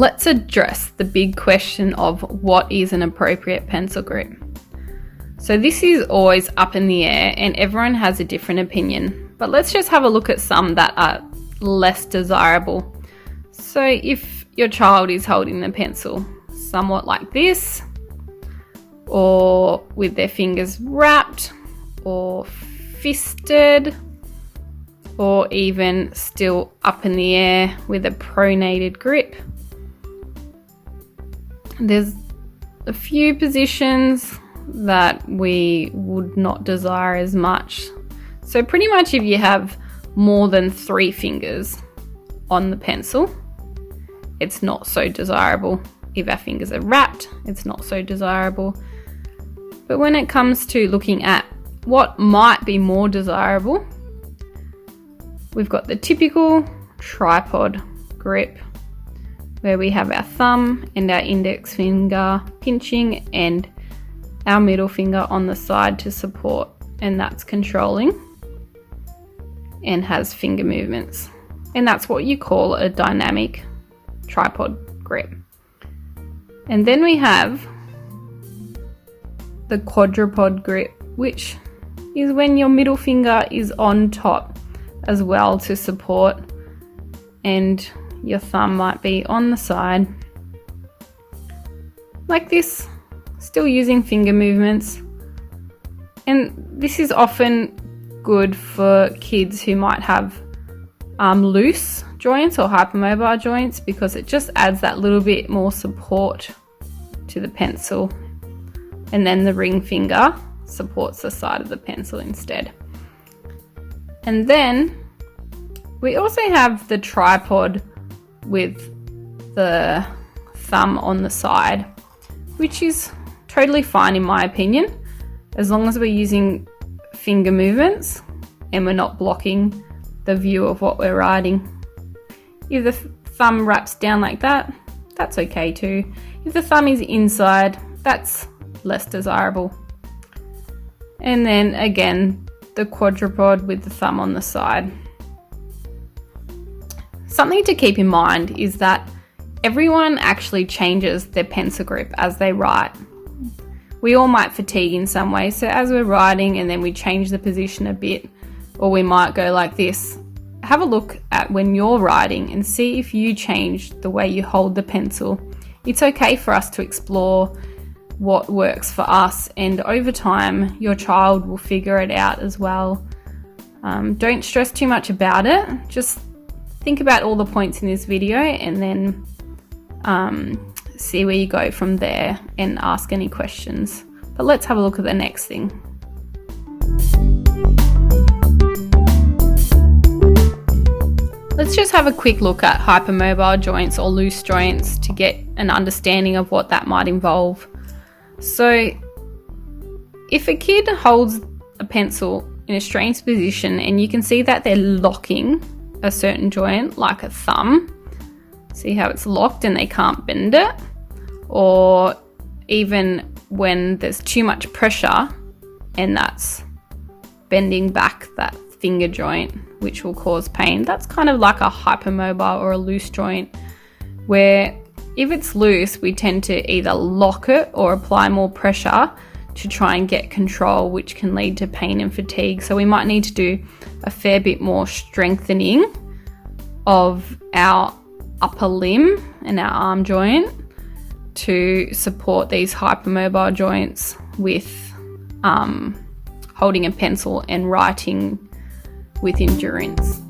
let's address the big question of what is an appropriate pencil grip. So this is always up in the air and everyone has a different opinion, but let's just have a look at some that are less desirable. So if your child is holding the pencil somewhat like this, or with their fingers wrapped or fisted, or even still up in the air with a pronated grip, there's a few positions that we would not desire as much. So pretty much if you have more than 3 fingers on the pencil, it's not so desirable. If our fingers are wrapped, it's not so desirable. But when it comes to looking at what might be more desirable, we've got the typical tripod grip, where we have our thumb and our index finger pinching and our middle finger on the side to support, and that's controlling and has finger movements. And that's what you call a dynamic tripod grip. And then we have the quadrupod grip, which is when your middle finger is on top as well to support, and your thumb might be on the side like this, still using finger movements. And this is often good for kids who might have loose joints or hypermobile joints, because it just adds that little bit more support to the pencil, and then the ring finger supports the side of the pencil instead. And then we also have the tripod with the thumb on the side, which is totally fine in my opinion, as long as we're using finger movements and we're not blocking the view of what we're writing. If the thumb wraps down like that, that's okay too. If the thumb is inside, that's less desirable. And then again, the quadrupod with the thumb on the side. Something to keep in mind is that everyone actually changes their pencil grip as they write. We all might fatigue in some way, so as we're writing and then we change the position a bit, or we might go like this, have a look at when you're writing and see if you change the way you hold the pencil. It's okay for us to explore what works for us, and over time your child will figure it out as well. Don't stress too much about it, just think about all the points in this video and then see where you go from there and ask any questions. But let's have a look at the next thing. Let's just have a quick look at hypermobile joints or loose joints to get an understanding of what that might involve. So if a kid holds a pencil in a strange position and you can see that they're locking a certain joint, like a thumb, see how it's locked and they can't bend it, or even when there's too much pressure and that's bending back that finger joint, which will cause pain. That's kind of like a hypermobile or a loose joint, where if it's loose, we tend to either lock it or apply more pressure to try and get control, which can lead to pain and fatigue. So we might need to do a fair bit more strengthening of our upper limb and our arm joint to support these hypermobile joints with holding a pencil and writing with endurance.